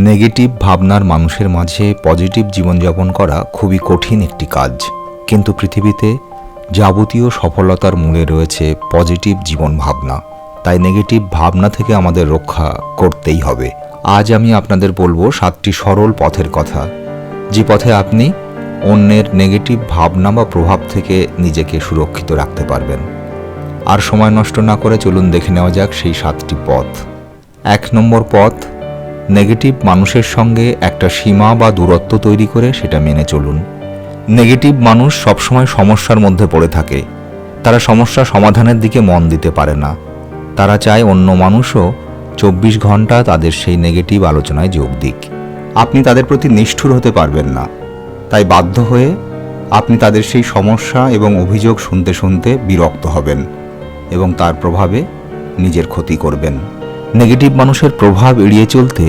Negative ভাবনার মানুষের মাঝে পজিটিভ জীবনযাপন করা খুবই কঠিন একটি কাজ, কিন্তু পৃথিবীতে যাবতীয় সফলতার মূলে রয়েছে পজিটিভ জীবন ভাবনা। তাই নেগেটিভ ভাবনা থেকে আমাদের রক্ষা করতেই হবে। আজ আমি আপনাদের বলবো 7টি সরল পথের কথা, যে পথে আপনি অন্যের নেগেটিভ ভাবনা বা প্রভাব থেকে নিজেকে সুরক্ষিত রাখতে পারবেন। আর সময় নষ্ট না করে চলুন দেখে নেওয়া যাক সেই 7টি পথ। 1 নম্বর পথ, নেগেটিভ মানুষের সঙ্গে একটা সীমা বা দূরত্ব তৈরি করে সেটা মেনে চলুন। নেগেটিভ মানুষ সবসময় সমস্যার মধ্যে পড়ে থাকে। তারা সমস্যা সমাধানের দিকে মন দিতে পারে না। তারা চায় অন্য মানুষও 24 ঘন্টা তাদের সেই নেগেটিভ আলোচনায় যোগ দিক। আপনি তাদের প্রতি নিষ্ঠুর হতে পারবেন না, তাই বাধ্য হয়ে আপনি তাদের সেই সমস্যা এবং অভিযোগ শুনতে শুনতে বিরক্ত হবেন এবং তার প্রভাবে নিজের ক্ষতি করবেন। নেগেটিভ মানুষের প্রভাব এড়িয়ে চলতে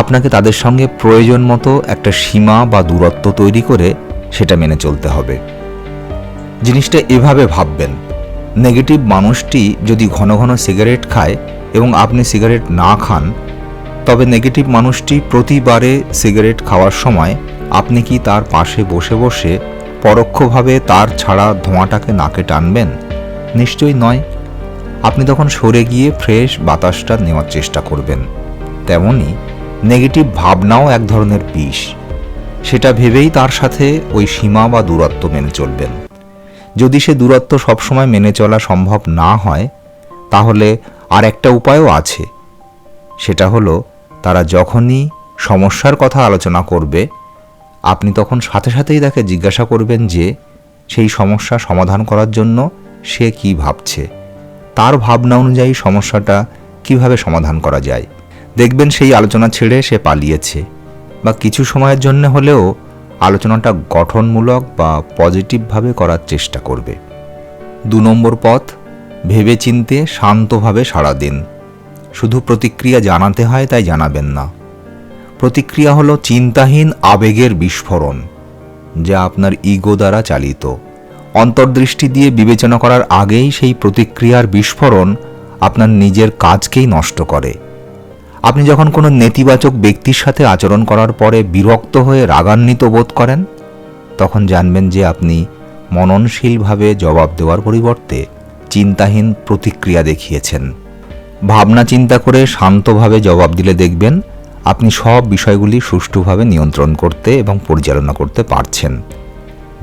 আপনাকে তাদের সঙ্গে প্রয়োজন মতো একটা সীমা বা দূরত্ব তৈরি করে সেটা মেনে চলতে হবে। জিনিসটা এভাবে ভাববেন, নেগেটিভ মানুষটি যদি ঘন ঘন সিগারেট খায় এবং আপনি সিগারেট না খান, তবে নেগেটিভ মানুষটি প্রতিবারে সিগারেট খাওয়ার সময় আপনি কি তার পাশে বসে বসে পরোক্ষভাবে তার ছাড়া ধোঁয়াটাকে নাকে টানবেন? নিশ্চয়ই নয়। আপনি তখন সরে গিয়ে ফ্রেশ বাতাসটা নেওয়ার চেষ্টা করবেন। তেমনি নেগেটিভ ভাবনাও এক ধরনের বিষ। সেটা ভেবেই তার সাথে ওই সীমা বা দূরত্ব মেনে চলবেন। যদি সে দূরত্ব সবসময় মেনে চলা সম্ভব না হয়, তাহলে আর একটা উপায়ও আছে। সেটা হলো, তারা যখনই সমস্যার কথা আলোচনা করবে, আপনি তখন সাথে সাথেই তাকে জিজ্ঞাসা করবেন যে সেই সমস্যা সমাধান করার জন্য সে কি ভাবছে, তার ভাবনা অনুযায়ী সমস্যাটা কিভাবে সমাধান করা যায়। দেখবেন সেই আলোচনা ছেড়ে সে পালিয়েছে, বা কিছু সময়ের জন্য হলেও আলোচনাটা গঠনমূলক বা পজিটিভভাবে করার চেষ্টা করবে। 2 নম্বর পথ, ভেবেচিন্তে শান্তভাবে সাড়া দিন। শুধু প্রতিক্রিয়া জানাতে হয় তাই জানাবেন না। প্রতিক্রিয়া হলো চিন্তাহীন আবেগের বিস্ফোরণ, যা আপনার ইগো দ্বারা চালিত। অন্তর্দৃষ্টি দিয়ে বিবেচনা করার আগেই সেই প্রতিক্রিয়ার বিস্ফোরণ আপনার নিজের কাজকেই নষ্ট করে। আপনি যখন কোনো নেতিবাচক ব্যক্তির সাথে আচরণ করার পরে বিরক্ত হয়ে রাগান্বিত বোধ করেন, তখন জানবেন যে আপনি মননশীলভাবে জবাব দেওয়ার পরিবর্তে চিন্তাহীন প্রতিক্রিয়া দেখিয়েছেন। ভাবনা চিন্তা করে শান্তভাবে জবাব দিলে দেখবেন আপনি সব বিষয়গুলি সুষ্ঠুভাবে নিয়ন্ত্রণ করতে এবং পরিচালনা করতে পারছেন।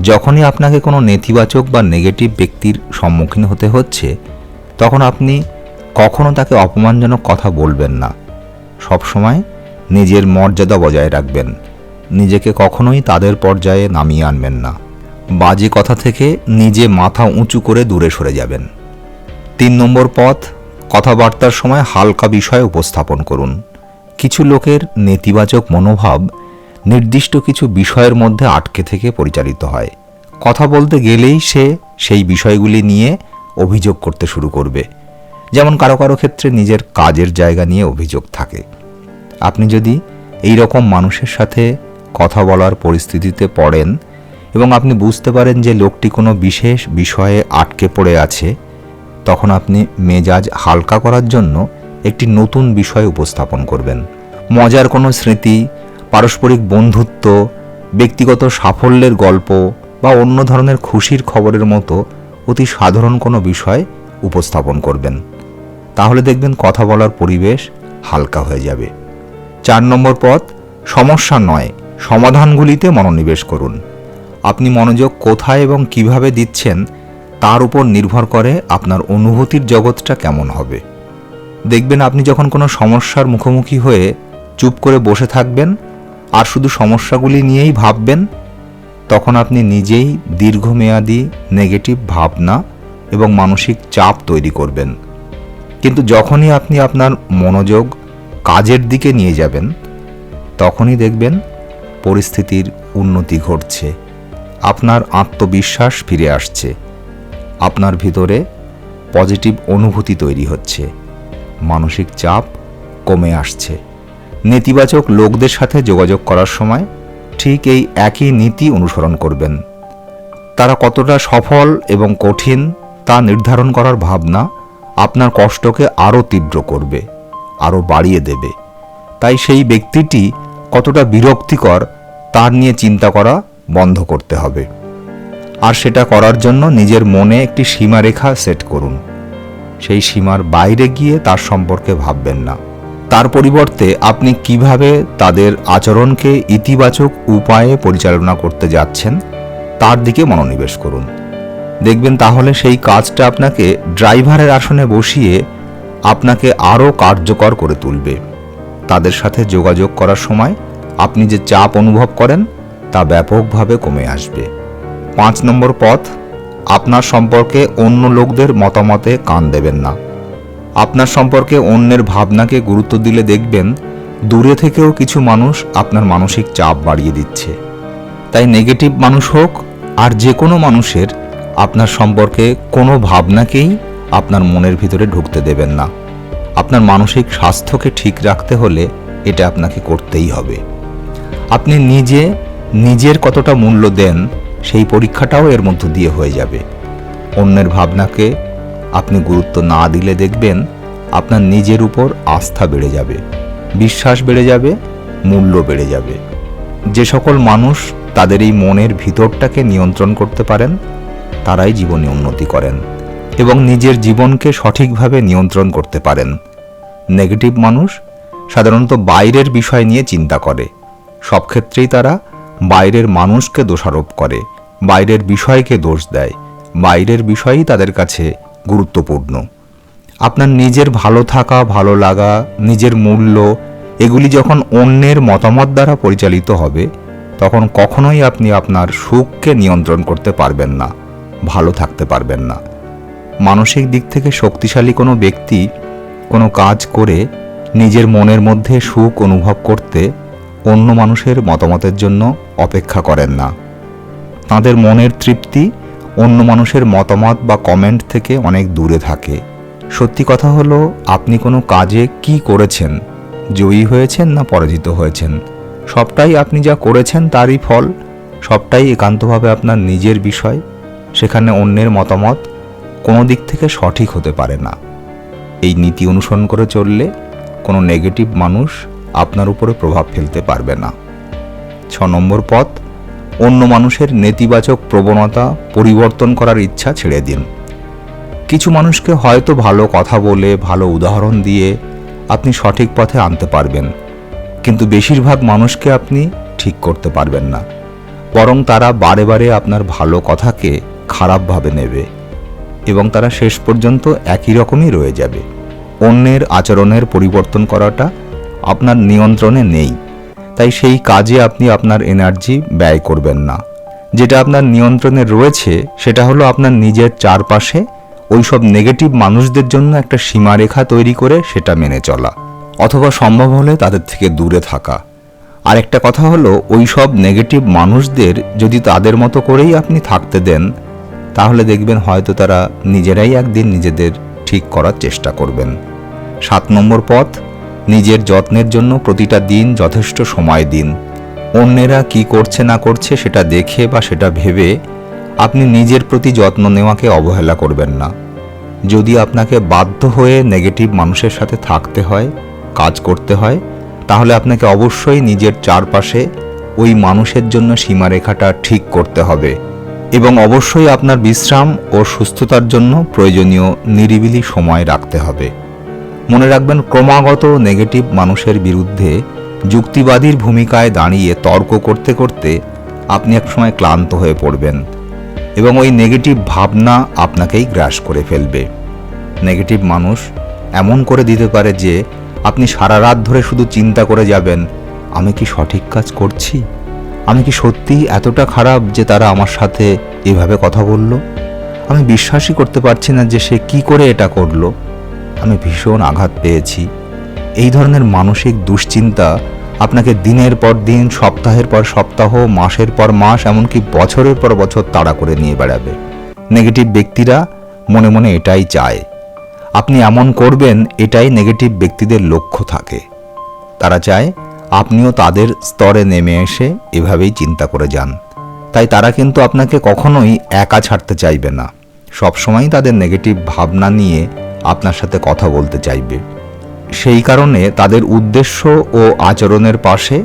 যখনই আপনাকে কোনো নেতিবাচক বা নেগেটিভ ব্যক্তির সম্মুখীন হতে হচ্ছে, তখন আপনি কখনো তাকে অপমানজনক কথা বলবেন না। সবসময় নিজের মর্যাদা বজায় রাখবেন। নিজেকে কখনোই তাদের পর্যায়ে নামিয়ে আনবেন না। বাজে কথা থেকে নিজে মাথা উঁচু করে দূরে সরে যাবেন। 3 নম্বর পথ, কথাবার্তার সময় হালকা বিষয় উপস্থাপন করুন। কিছু লোকের নেতিবাচক মনোভাব নির্দিষ্ট কিছু বিষয়ের মধ্যে আটকে থেকে পরিচালিত হয়। কথা বলতে গেলেই সে সেই বিষয়গুলি নিয়ে অভিযোগ করতে শুরু করবে। যেমন কারো কারো ক্ষেত্রে নিজের কাজের জায়গা নিয়ে অভিযোগ থাকে। আপনি যদি এই রকম মানুষের সাথে কথা বলার পরিস্থিতিতে পড়েন এবং আপনি বুঝতে পারেন যে লোকটি কোনো বিশেষ বিষয়ে আটকে পড়ে আছে, তখন আপনি মেজাজ হালকা করার জন্য একটি নতুন বিষয় উপস্থাপন করবেন। মজার কোনো স্মৃতি, পারস্পরিক বন্ধুত্ব, ব্যক্তিগত সাফল্যের গল্প বা অন্য ধরনের খুশির খবরের মতো অতি সাধারণ কোনো বিষয় উপস্থাপন করবেন। তাহলে দেখবেন কথা বলার পরিবেশ হালকা হয়ে যাবে। 4 নম্বর পথ, সমস্যা নয়, সমাধানগুলিতে মনোনিবেশ করুন। আপনি মনোযোগ কোথায় এবং কিভাবে দিচ্ছেন তার উপর নির্ভর করে আপনার অনুভূতির জগৎটা কেমন হবে। দেখবেন আপনি যখন কোনো সমস্যার মুখোমুখি হয়ে চুপ করে বসে থাকবেন আর শুধু সমস্যাগুলি নিয়েই ভাববেন, তখন আপনি নিজেই দীর্ঘমেয়াদী নেগেটিভ ভাবনা এবং মানসিক চাপ তৈরি করবেন। কিন্তু যখনই আপনি আপনার মনোযোগ কাজের দিকে নিয়ে যাবেন, তখনই দেখবেন পরিস্থিতির উন্নতি ঘটছে, আপনার আত্মবিশ্বাস ফিরে আসছে, আপনার ভিতরে পজিটিভ অনুভূতি তৈরি হচ্ছে, মানসিক চাপ কমে আসছে। নেতিবাচক লোকদের সাথে যোগাযোগ করার সময় ঠিক এই একই নীতি অনুসরণ করবেন। তারা কতটা সফল এবং কঠিন তা নির্ধারণ করার ভাবনা আপনার কষ্টকে আরও তীব্র করবে, আরও বাড়িয়ে দেবে। তাই সেই ব্যক্তিটি কতটা বিরক্তিকর তার নিয়ে চিন্তা করা বন্ধ করতে হবে। আর সেটা করার জন্য নিজের মনে একটি সীমারেখা সেট করুন। সেই সীমার বাইরে গিয়ে তার সম্পর্কে ভাববেন না। তার পরিবর্তে আপনি কিভাবে তাদের আচরণকে ইতিবাচক উপায়ে পরিচালনা করতে যাচ্ছেন তার দিকে মনোনিবেশ করুন। দেখবেন তাহলে সেই কাজটা আপনাকে ড্রাইভারের আসনে বসিয়ে আপনাকে আরও কার্যকর করে তুলবে। তাদের সাথে যোগাযোগ করার সময় আপনি যে চাপ অনুভব করেন তা ব্যাপকভাবে কমে আসবে। 5 নম্বর পথ, আপনার সম্পর্কে অন্য লোকদের মতামতে কান দেবেন না। আপনার সম্পর্কে অন্যের ভাবনাকে গুরুত্ব দিলে দেখবেন দূরে থেকেও কিছু মানুষ আপনার মানসিক চাপ বাড়িয়ে দিচ্ছে। তাই নেগেটিভ মানুষ হোক আর যে কোনো মানুষের আপনার সম্পর্কে কোনো ভাবনাকেই আপনার মনের ভিতরে ঢুকতে দেবেন না। আপনার মানসিক স্বাস্থ্যকে ঠিক রাখতে হলে এটা আপনাকে করতেই হবে। আপনি নিজের কতটা মূল্য দেন সেই পরীক্ষাটাও এর মধ্য দিয়ে হয়ে যাবে। অন্যের ভাবনাকে আপনি গুরুত্ব না দিলে দেখবেন আপনার নিজের উপর আস্থা বেড়ে যাবে, বিশ্বাস বেড়ে যাবে, মূল্য বেড়ে যাবে। যে সকল মানুষ তাদের এই মনের ভিতরটাকে নিয়ন্ত্রণ করতে পারেন তারাই জীবনে উন্নতি করেন এবং নিজের জীবনকে সঠিকভাবে নিয়ন্ত্রণ করতে পারেন। নেগেটিভ মানুষ সাধারণত বাইরের বিষয় নিয়ে চিন্তা করে। সব ক্ষেত্রেই তারা বাইরের মানুষকে দোষারোপ করে, বাইরের বিষয়কে দোষ দেয়, বাইরের বিষয়ই তাদের কাছে গুরুত্বপূর্ণ। আপনার নিজের ভালো থাকা, ভালো লাগা, নিজের মূল্য এগুলি যখন অন্যের মতামত দ্বারা পরিচালিত হবে তখন কখনোই আপনি আপনার সুখকে নিয়ন্ত্রণ করতে পারবেন না, ভালো থাকতে পারবেন না। মানসিক দিক থেকে শক্তিশালী কোনো ব্যক্তি কোনো কাজ করে নিজের মনের মধ্যে সুখ অনুভব করতে অন্য মানুষের মতামতের জন্য অপেক্ষা করেন না। তাদের মনের তৃপ্তি অন্য মানুষের মতামত বা কমেন্ট থেকে অনেক দূরে থাকে। সত্যি কথা হলো, আপনি কোনো কাজে কি করেছেন, জয়ী হয়েছেন না পরাজিত হয়েছেন, সবটাই আপনি যা করেছেন তারই ফল, সবটাই একান্তভাবে আপনার নিজের বিষয়। সেখানে অন্যের মতামত কোনো দিক থেকে সঠিক হতে পারে না। এই নীতি অনুসরণ করে চললে কোনো নেগেটিভ মানুষ আপনার উপরে প্রভাব ফেলতে পারবে না। 6 নম্বর পথ, অন্য মানুষের নেতিবাচক প্রবণতা পরিবর্তন করার ইচ্ছা ছেড়ে দিন। কিছু মানুষকে হয়তো ভালো কথা বলে, ভালো উদাহরণ দিয়ে আপনি সঠিক পথে আনতে পারবেন, কিন্তু বেশিরভাগ মানুষকে আপনি ঠিক করতে পারবেন না। বরং তারা বারে বারে আপনার ভালো কথাকে খারাপভাবে নেবে এবং তারা শেষ পর্যন্ত একই রকমই রয়ে যাবে। অন্যের আচরণের পরিবর্তন করাটা আপনার নিয়ন্ত্রণে নেই, তাই সেই কাজে আপনি আপনার এনার্জি ব্যয় করবেন না। যেটা আপনার নিয়ন্ত্রণে রয়েছে সেটা হলো আপনার নিজের চারপাশে ওইসব নেগেটিভ মানুষদের জন্য একটা সীমারেখা তৈরি করে সেটা মেনে চলা, অথবা সম্ভব হলে তাদের থেকে দূরে থাকা। আর একটা কথা হলো, ওইসব নেগেটিভ মানুষদের যদি তাদের মতো করেই আপনি থাকতে দেন তাহলে দেখবেন হয়তো তারা নিজেরাই একদিন নিজেদের ঠিক করার চেষ্টা করবেন। 7 নম্বর পথ, নিজের যত্নের জন্য প্রতিটা দিন যথেষ্ট সময় দিন। অন্যেরা কি করছে না করছে সেটা দেখে বা সেটা ভেবে আপনি নিজের প্রতি যত্ন নেওয়াকে অবহেলা করবেন না। যদি আপনাকে বাধ্য হয়ে নেগেটিভ মানুষের সাথে থাকতে হয়, কাজ করতে হয়, তাহলে আপনাকে অবশ্যই নিজের চারপাশে ওই মানুষের জন্য সীমারেখাটা ঠিক করতে হবে এবং অবশ্যই আপনার বিশ্রাম ও সুস্থতার জন্য প্রয়োজনীয় নিরিবিলি সময় রাখতে হবে। মনে রাখবেন, ক্রমাগত নেগেটিভ মানুষের বিরুদ্ধে যুক্তিবাদীর ভূমিকায় দাঁড়িয়ে তর্ক করতে করতে আপনি একসময় ক্লান্ত হয়ে পড়বেন এবং ওই নেগেটিভ ভাবনা আপনাকেই গ্রাস করে ফেলবে। নেগেটিভ মানুষ এমন করে দিতে পারে যে আপনি সারা রাত ধরে শুধু চিন্তা করে যাবেন, আমি কি সঠিক কাজ করছি? আমি কি সত্যিই এতটা খারাপ যে তারা আমার সাথে এভাবে কথা বলল? আমি বিশ্বাসই করতে পারছি না যে সে কি করে এটা করলো। আমি ভীষণ আঘাত পেয়েছি। এই ধরনের মানসিক দুশ্চিন্তা আপনাকে দিনের পর দিন, সপ্তাহের পর সপ্তাহ, মাসের পর মাস, এমনকি বছরের পর বছর তাড়া করে নিয়ে বেড়াবে। নেগেটিভ ব্যক্তিরা মনে মনে এটাই চায় আপনি এমন করবেন, এটাই নেগেটিভ ব্যক্তিদের লক্ষ্য থাকে। তারা চায় আপনিও তাদের স্তরে নেমে এসে এভাবেই চিন্তা করে যান। তাই তারা কিন্তু আপনাকে কখনোই একা ছাড়তে চাইবে না, সবসময় তাদের নেগেটিভ ভাবনা নিয়ে আপনার সাথে কথা বলতে চাইবে। সেই কারণে তাদের উদ্দেশ্য ও আচরণের পাশে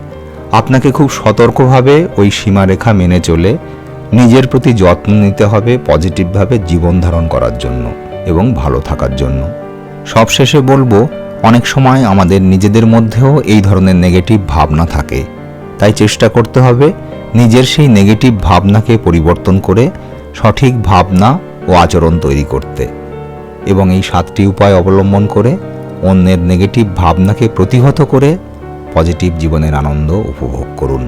আপনাকে খুব সতর্কভাবে ওই সীমারেখা মেনে চলে নিজের প্রতি যত্ন নিতে হবে পজিটিভভাবে জীবন ধারণ করার জন্য এবং ভালো থাকার জন্য। সবশেষে বলবো, অনেক সময় আমাদের নিজেদের মধ্যেও এই ধরনের নেগেটিভ ভাবনা থাকে, তাই চেষ্টা করতে হবে নিজের সেই নেগেটিভ ভাবনাকে পরিবর্তন করে সঠিক ভাবনা ও আচরণ তৈরি করতে, এবং এই 7টি উপায় অবলম্বন করে অন্যের নেগেটিভ ভাবনাকে প্রতিহত করে পজিটিভ জীবনের আনন্দ উপভোগ করুন।